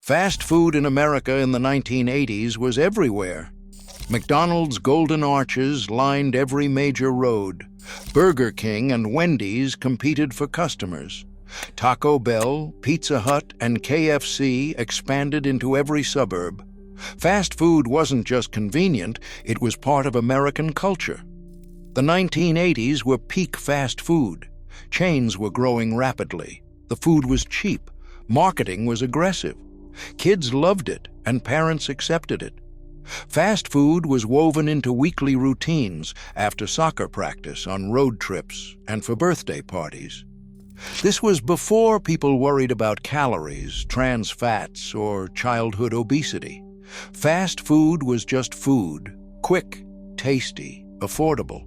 Fast food in America in the 1980s was everywhere. McDonald's golden arches lined every major road. Burger King and Wendy's competed for customers. Taco Bell, Pizza Hut, and KFC expanded into every suburb. Fast food wasn't just convenient, it was part of American culture. The 1980s were peak fast food. Chains were growing rapidly. The food was cheap. Marketing was aggressive. Kids loved it, and parents accepted it. Fast food was woven into weekly routines after soccer practice, on road trips, and for birthday parties. This was before people worried about calories, trans fats, or childhood obesity. Fast food was just food, quick, tasty, affordable.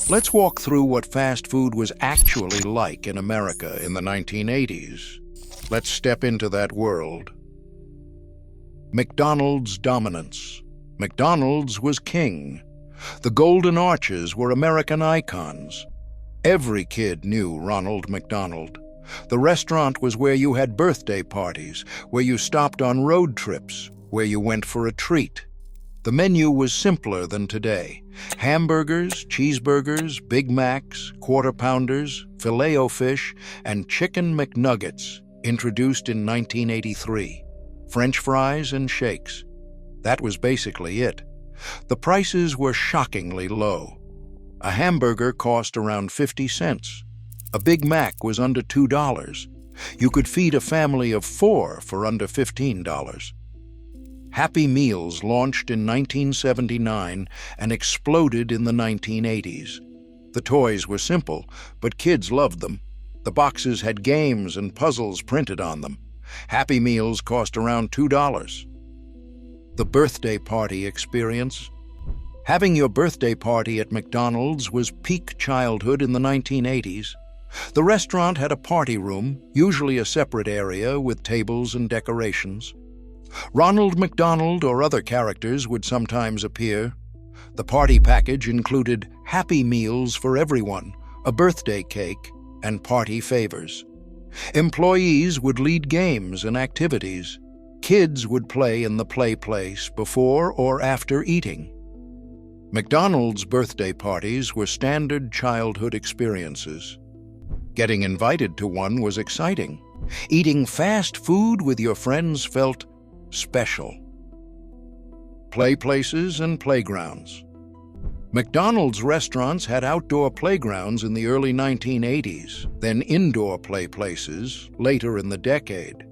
Let's walk through what fast food was actually like in America in the 1980s. Let's step into that world. McDonald's dominance. McDonald's was king. The golden arches were American icons. Every kid knew Ronald McDonald. The restaurant was where you had birthday parties, where you stopped on road trips, where you went for a treat. The menu was simpler than today. Hamburgers, cheeseburgers, Big Macs, Quarter Pounders, Filet-O-Fish, and Chicken McNuggets, introduced in 1983. French fries and shakes. That was basically it. The prices were shockingly low. A hamburger cost around 50 cents. A Big Mac was under $2. You could feed a family of 4 for under $15. Happy Meals launched in 1979 and exploded in the 1980s. The toys were simple, but kids loved them. The boxes had games and puzzles printed on them. Happy Meals cost around $2. The birthday party experience. Having your birthday party at McDonald's was peak childhood in the 1980s. The restaurant had a party room, usually a separate area with tables and decorations. Ronald McDonald or other characters would sometimes appear. The party package included Happy Meals for everyone, a birthday cake, and party favors. Employees would lead games and activities. Kids would play in the Playplace before or after eating. McDonald's birthday parties were standard childhood experiences. Getting invited to one was exciting. Eating fast food with your friends felt special. Playplaces and playgrounds. McDonald's restaurants had outdoor playgrounds in the early 1980s, then indoor playplaces later in the decade.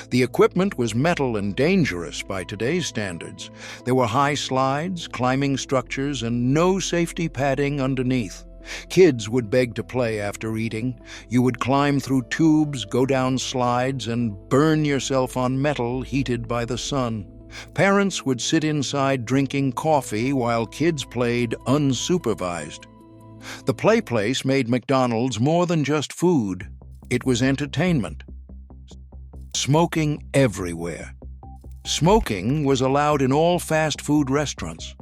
The equipment was metal and dangerous by today's standards. There were high slides, climbing structures, and no safety padding underneath. Kids would beg to play after eating. You would climb through tubes, go down slides, and burn yourself on metal heated by the sun. Parents would sit inside drinking coffee while kids played unsupervised. The Playplace made McDonald's more than just food. It was entertainment. Smoking everywhere. Smoking was allowed in all fast food restaurants.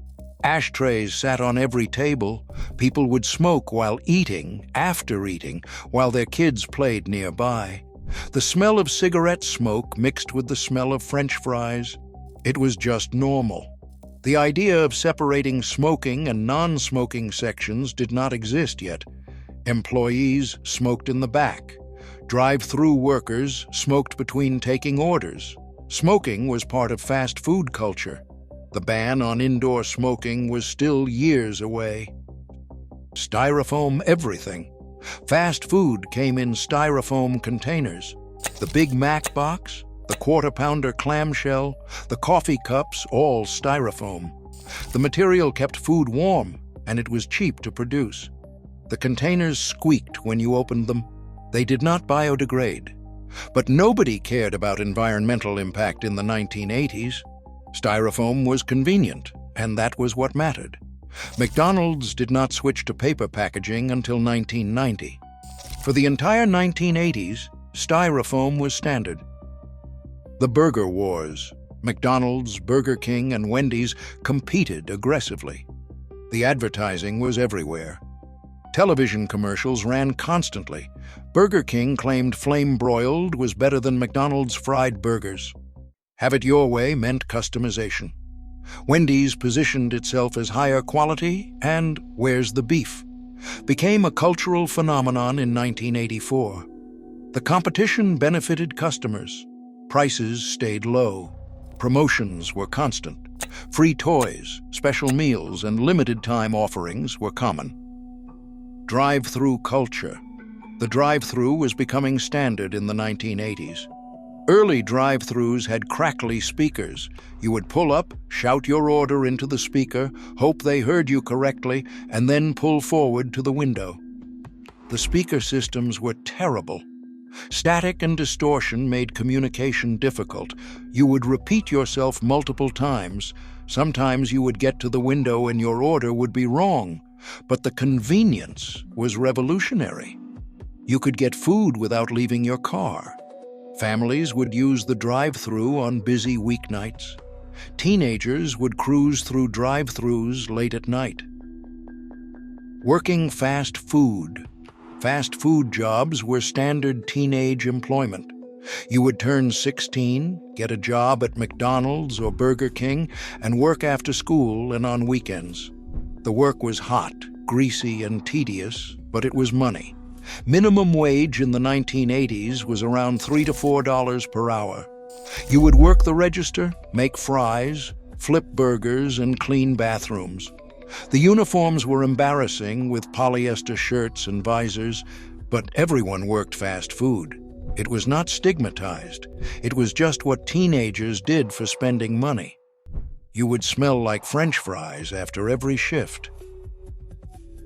Ashtrays sat on every table. People would smoke while eating, after eating, while their kids played nearby. The smell of cigarette smoke mixed with the smell of French fries. It was just normal. The idea of separating smoking and non-smoking sections did not exist yet. Employees smoked in the back. Drive-thru workers smoked between taking orders. Smoking was part of fast food culture. The ban on indoor smoking was still years away. Styrofoam everything. Fast food came in Styrofoam containers. The Big Mac box, the Quarter Pounder clamshell, the coffee cups, all Styrofoam. The material kept food warm, and it was cheap to produce. The containers squeaked when you opened them. They did not biodegrade. But nobody cared about environmental impact in the 1980s. Styrofoam was convenient, and that was what mattered. McDonald's did not switch to paper packaging until 1990. For the entire 1980s, Styrofoam was standard. The Burger Wars. McDonald's, Burger King, and Wendy's competed aggressively. The advertising was everywhere. Television commercials ran constantly. Burger King claimed flame broiled was better than McDonald's fried burgers. Have it your way meant customization. Wendy's positioned itself as higher quality, and "Where's the beef?" became a cultural phenomenon in 1984. The competition benefited customers. Prices stayed low. Promotions were constant. Free toys, special meals, and limited-time offerings were common. Drive-thru culture. The drive-thru was becoming standard in the 1980s. Early drive-thrus had crackly speakers. You would pull up, shout your order into the speaker, hope they heard you correctly, and then pull forward to the window. The speaker systems were terrible. Static and distortion made communication difficult. You would repeat yourself multiple times. Sometimes you would get to the window and your order would be wrong. But the convenience was revolutionary. You could get food without leaving your car. Families would use the drive-thru on busy weeknights. Teenagers would cruise through drive-thrus late at night. Working fast food. Fast food jobs were standard teenage employment. You would turn 16, get a job at McDonald's or Burger King, and work after school and on weekends. The work was hot, greasy, and tedious, but it was money. Minimum wage in the 1980s was around $3 to $4 per hour. You would work the register, make fries, flip burgers, and clean bathrooms. The uniforms were embarrassing with polyester shirts and visors, but everyone worked fast food. It was not stigmatized. It was just what teenagers did for spending money. You would smell like French fries after every shift.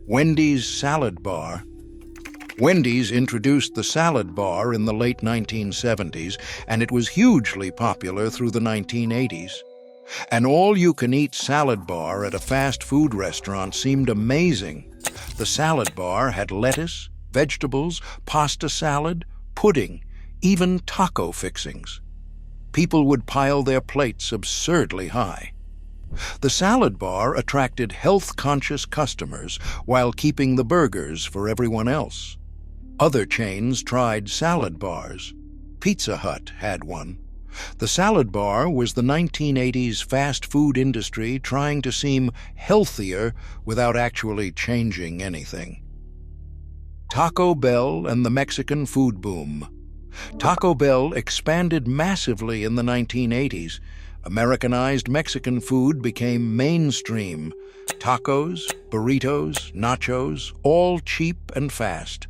Wendy's salad bar. Wendy's introduced the salad bar in the late 1970s, and it was hugely popular through the 1980s. An all-you-can-eat salad bar at a fast food restaurant seemed amazing. The salad bar had lettuce, vegetables, pasta salad, pudding, even taco fixings. People would pile their plates absurdly high. The salad bar attracted health-conscious customers while keeping the burgers for everyone else. Other chains tried salad bars. Pizza Hut had one. The salad bar was the 1980s fast food industry trying to seem healthier without actually changing anything. Taco Bell and the Mexican food boom. Taco Bell expanded massively in the 1980s. Americanized Mexican food became mainstream. Tacos, burritos, nachos, all cheap and fast.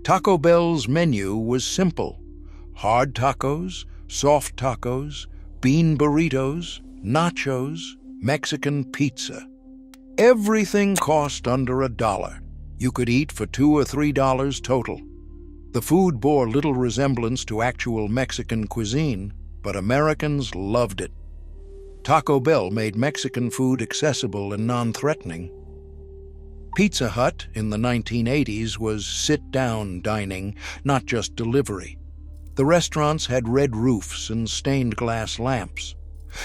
Taco Bell's menu was simple: hard tacos, soft tacos, bean burritos, nachos, Mexican pizza. Everything cost under $1. You could eat for $2 or $3 total. The food bore little resemblance to actual Mexican cuisine, but Americans loved it. Taco Bell made Mexican food accessible and non-threatening. Pizza Hut in the 1980s was sit-down dining, not just delivery. The restaurants had red roofs and stained glass lamps.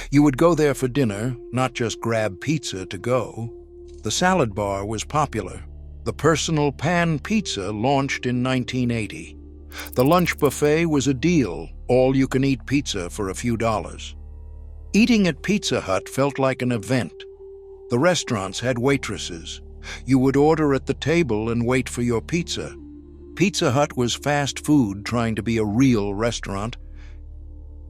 You would go there for dinner, not just grab pizza to go. The salad bar was popular. The personal pan pizza launched in 1980. The lunch buffet was a deal, all-you-can-eat pizza for a few dollars. Eating at Pizza Hut felt like an event. The restaurants had waitresses. You would order at the table and wait for your pizza. Pizza Hut was fast food trying to be a real restaurant.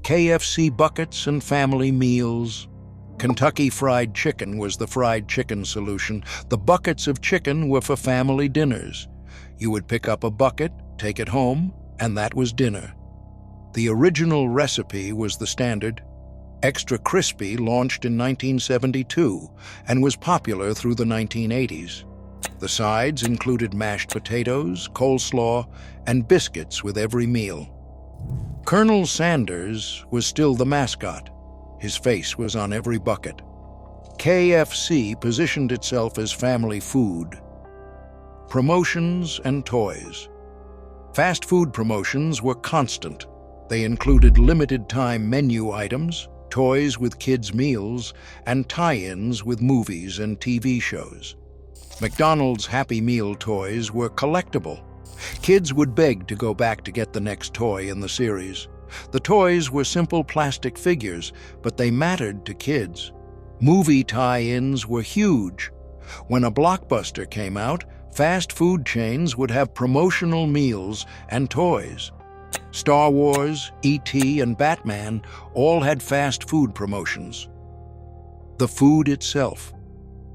KFC buckets and family meals. Kentucky Fried Chicken was the fried chicken solution. The buckets of chicken were for family dinners. You would pick up a bucket, take it home, and that was dinner. The original recipe was the standard. Extra Crispy launched in 1972 and was popular through the 1980s. The sides included mashed potatoes, coleslaw, and biscuits with every meal. Colonel Sanders was still the mascot. His face was on every bucket. KFC positioned itself as family food. Promotions and toys. Fast food promotions were constant. They included limited-time menu items, toys with kids' meals, and tie-ins with movies and TV shows. McDonald's Happy Meal toys were collectible. Kids would beg to go back to get the next toy in the series. The toys were simple plastic figures, but they mattered to kids. Movie tie-ins were huge. When a blockbuster came out, fast food chains would have promotional meals and toys. Star Wars, E.T., and Batman all had fast food promotions. The food itself.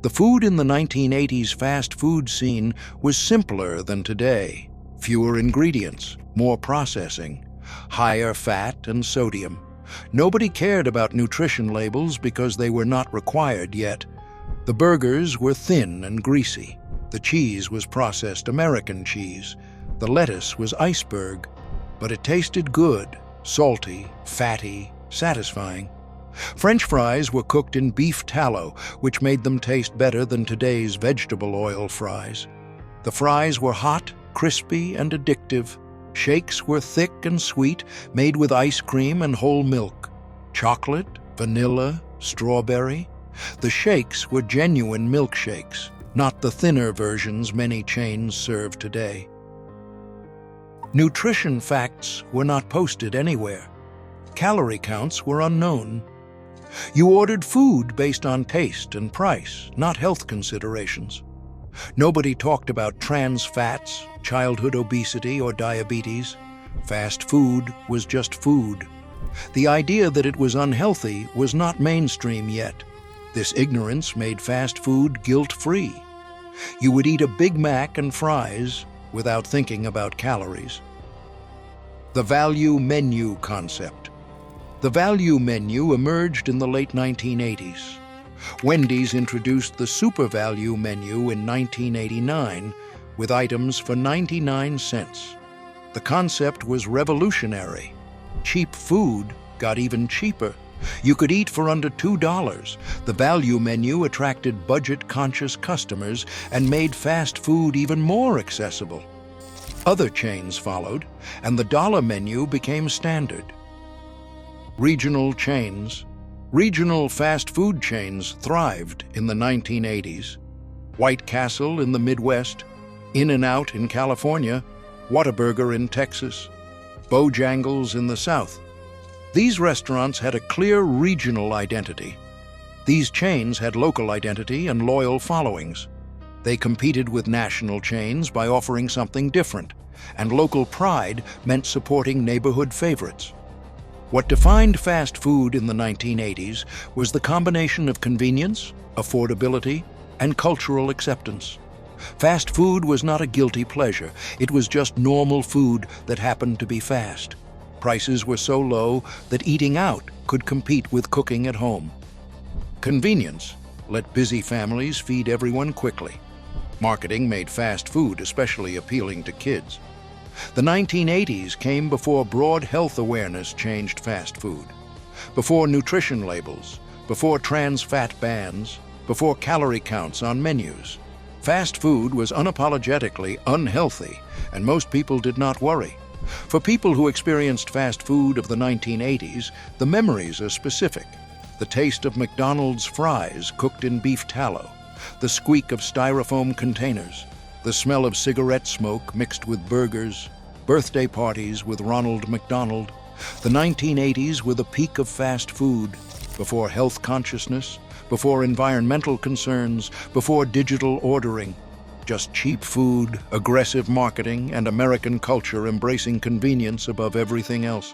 The food in the 1980s fast food scene was simpler than today. Fewer ingredients, more processing, higher fat and sodium. Nobody cared about nutrition labels because they were not required yet. The burgers were thin and greasy. The cheese was processed American cheese. The lettuce was iceberg. But it tasted good, salty, fatty, satisfying. French fries were cooked in beef tallow, which made them taste better than today's vegetable oil fries. The fries were hot, crispy, and addictive. Shakes were thick and sweet, made with ice cream and whole milk. Chocolate, vanilla, strawberry. The shakes were genuine milkshakes, not the thinner versions many chains serve today. Nutrition facts were not posted anywhere. Calorie counts were unknown. You ordered food based on taste and price, not health considerations. Nobody talked about trans fats, childhood obesity, or diabetes. Fast food was just food. The idea that it was unhealthy was not mainstream yet. This ignorance made fast food guilt-free. You would eat a Big Mac and fries without thinking about calories. The value menu concept. The value menu emerged in the late 1980s. Wendy's introduced the Super Value menu in 1989 with items for 99 cents. The concept was revolutionary. Cheap food got even cheaper. You could eat for under $2. The value menu attracted budget-conscious customers and made fast food even more accessible. Other chains followed, and the dollar menu became standard. Regional chains. Regional fast food chains thrived in the 1980s. White Castle in the Midwest, In-N-Out in California, Whataburger in Texas, Bojangles in the South. These restaurants had a clear regional identity. These chains had local identity and loyal followings. They competed with national chains by offering something different, and local pride meant supporting neighborhood favorites. What defined fast food in the 1980s was the combination of convenience, affordability, and cultural acceptance. Fast food was not a guilty pleasure. It was just normal food that happened to be fast. Prices were so low that eating out could compete with cooking at home. Convenience let busy families feed everyone quickly. Marketing made fast food especially appealing to kids. The 1980s came before broad health awareness changed fast food, before nutrition labels, before trans fat bans, before calorie counts on menus. Fast food was unapologetically unhealthy, and most people did not worry. For people who experienced fast food of the 1980s, the memories are specific. The taste of McDonald's fries cooked in beef tallow, the squeak of Styrofoam containers, the smell of cigarette smoke mixed with burgers, birthday parties with Ronald McDonald. The 1980s were the peak of fast food, before health consciousness, before environmental concerns, before digital ordering. Just cheap food, aggressive marketing, and American culture embracing convenience above everything else.